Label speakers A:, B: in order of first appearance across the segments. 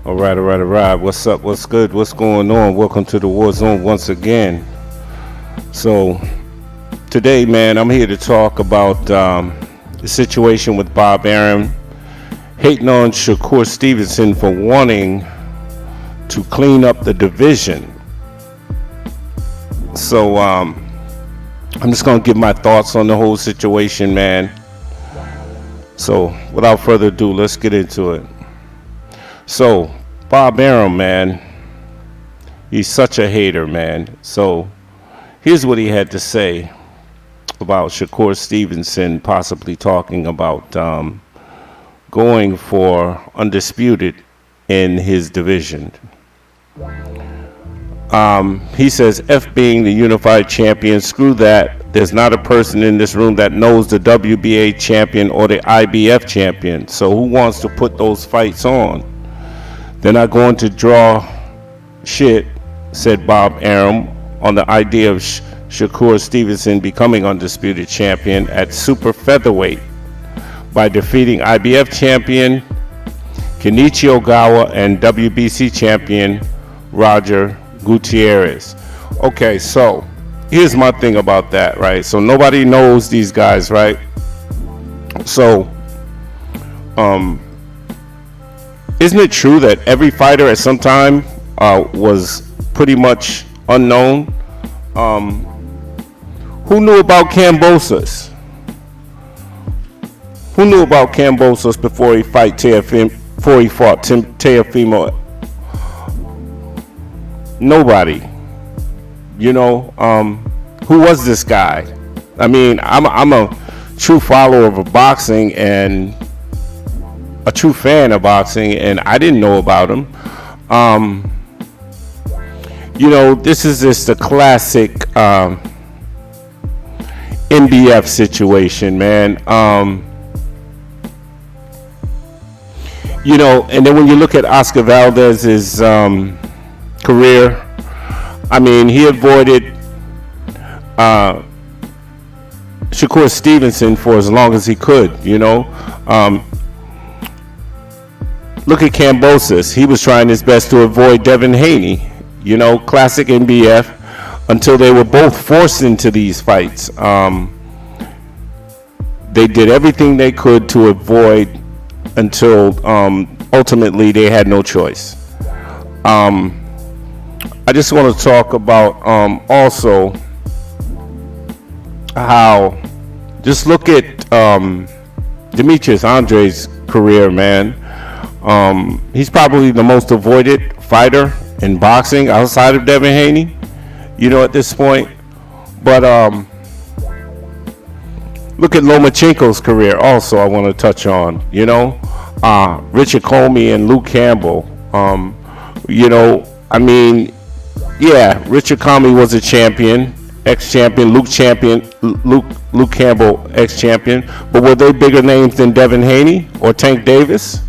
A: All right. What's up? What's good? What's going on? Welcome to the War Zone once again. So, today, man, I'm here to talk about the situation with Bob Arum hating on Shakur Stevenson for wanting to clean up the division. So, I'm just going to give my thoughts on the whole situation, man. So, without further ado, let's get into it. So, Bob Arum, man, he's such a hater, man. So, here's what he had to say about Shakur Stevenson possibly talking about going for Undisputed in his division. He says, F being the unified champion, screw that. There's not a person in this room that knows the WBA champion or the IBF champion. So who wants to put those fights on? They're not going to draw shit, said Bob Arum, on the idea of Shakur Stevenson becoming undisputed champion at super featherweight by defeating IBF champion Kenichi Ogawa and WBC champion Roger Gutierrez. Okay, so here's my thing about that, right? So nobody knows these guys, right? So, isn't it true that every fighter at some time was pretty much unknown? Who knew about Kambosos? Who knew about Kambosos before he fought Teofimo? Nobody. You know, who was this guy? I mean, I'm a true follower of boxing and a true fan of boxing, and I didn't know about him. You know, this is just a classic NBF situation, man. You know, and then when you look at Oscar Valdez's career, I mean, he avoided Shakur Stevenson for as long as he could, you know. Look at Kambosos. He was trying his best to avoid Devin Haney, you know, classic NBF, until they were both forced into these fights. They did everything they could to avoid until ultimately they had no choice. I just want to talk about also how, just look at Demetrius Andre's career, man. He's probably the most avoided fighter in boxing outside of Devin Haney, you know, at this point. But look at Lomachenko's career also, I want to touch on, you know. Richard Comey and Luke Campbell. You know, I mean, yeah, Richard Comey was a champion, ex-champion. Luke Campbell, ex-champion. But were they bigger names than Devin Haney or Tank Davis?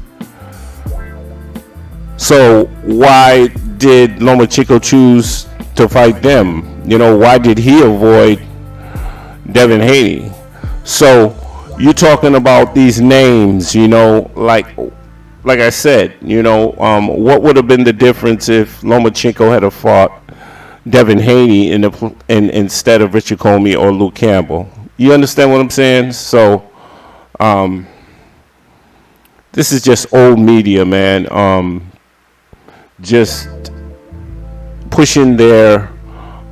A: So why did Lomachenko choose to fight them? You know, why did he avoid Devin Haney? So you're talking about these names, you know, like I said, you know, what would have been the difference if Lomachenko had fought Devin Haney instead of Richard Comey or Luke Campbell? You understand what I'm saying? So this is just old media, man. Just pushing their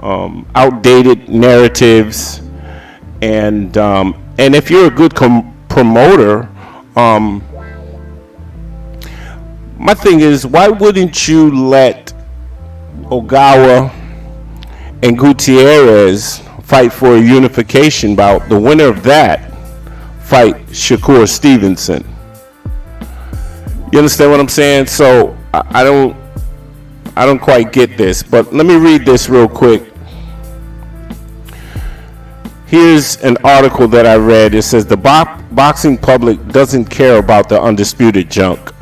A: outdated narratives, and if you're a good promoter, my thing is, why wouldn't you let Ogawa and Gutierrez fight for a unification bout? The winner of that fight Shakur Stevenson. You understand what I'm saying? So I don't quite get this, but let me read this real quick. Here's an article that I read. It says the boxing public doesn't care about the undisputed junk,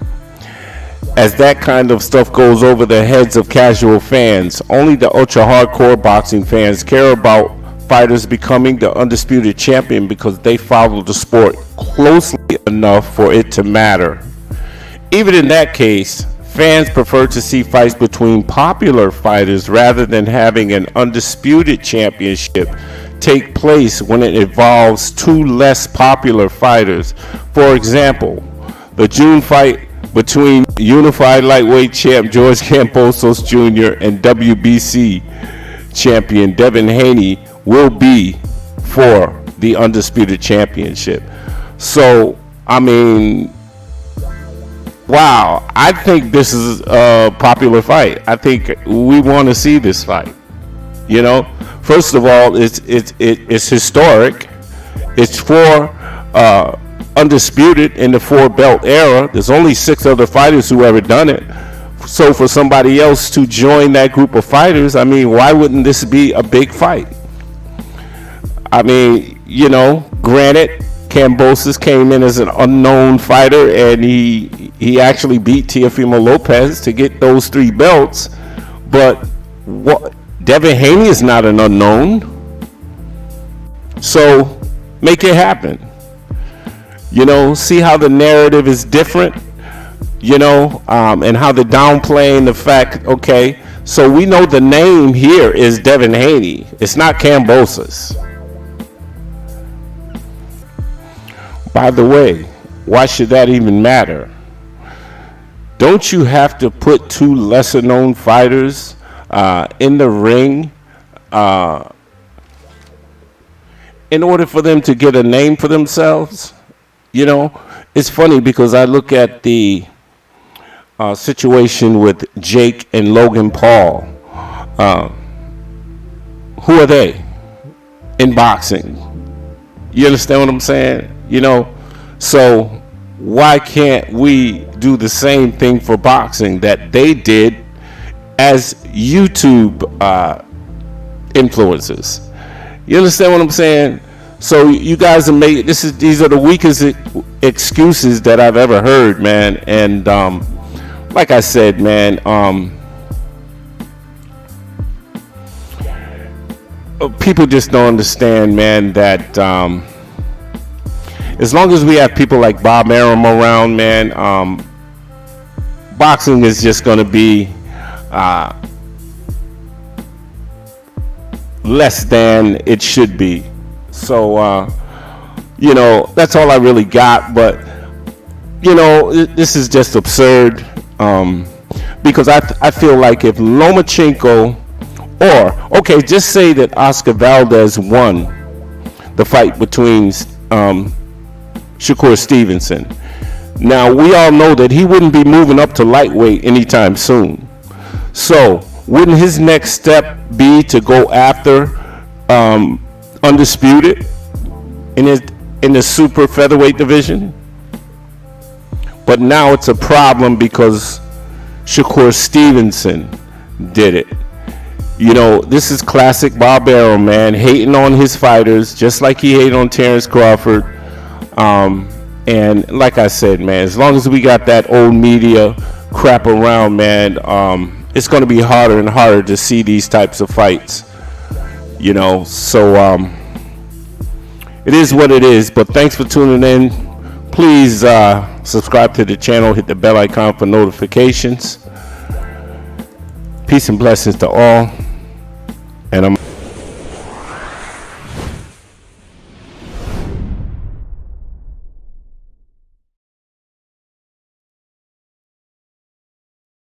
A: as that kind of stuff goes over the heads of casual fans. Only the ultra hardcore boxing fans care about fighters becoming the undisputed champion because they follow the sport closely enough for it to matter. Even in that case, Fans prefer to see fights between popular fighters rather than having an undisputed championship take place when it involves two less popular fighters. For example, the June fight between unified lightweight champ George Kambosos Jr. and WBC champion Devin Haney will be for the undisputed championship. So, I mean, wow, I think this is a popular fight. I think we want to see this fight. You know, first of all, it's historic. It's for undisputed in the 4-belt era. There's only 6 other fighters who ever done it. So for somebody else to join that group of fighters, I mean, why wouldn't this be a big fight? I mean, you know, granted, Kambosos came in as an unknown fighter, and he actually beat Teofimo Lopez to get those 3 belts. But what, Devin Haney is not an unknown. So make it happen. You know, see how the narrative is different, you know, and how they're downplaying the fact, okay, so we know the name here is Devin Haney. It's not Kambosos. By the way, why should that even matter? Don't you have to put 2 lesser known fighters in the ring in order for them to get a name for themselves? You know, it's funny because I look at the situation with Jake and Logan Paul. Who are they in boxing? You understand what I'm saying? You know, so why can't we do the same thing for boxing that they did as YouTube influencers? You understand what I'm saying? So you guys are making these are the weakest excuses that I've ever heard, man. And like I said, man, people just don't understand, man, that as long as we have people like Bob Arum around, man, boxing is just going to be less than it should be. So, you know, that's all I really got. But, you know, this is just absurd because I feel like if Lomachenko or, okay, just say that Oscar Valdez won the fight between Shakur Stevenson. Now, we all know that he wouldn't be moving up to lightweight anytime soon. So, wouldn't his next step be to go after Undisputed in the super featherweight division? But now it's a problem because Shakur Stevenson did it. You know, this is classic Bob Arum, man, hating on his fighters just like he hated on Terrence Crawford. And like I said, man, as long as we got that old media crap around, man, it's going to be harder and harder to see these types of fights. You know, so it is what it is. But thanks for tuning in. Please subscribe to the channel, hit the bell icon for notifications. Peace and blessings to all. And I'm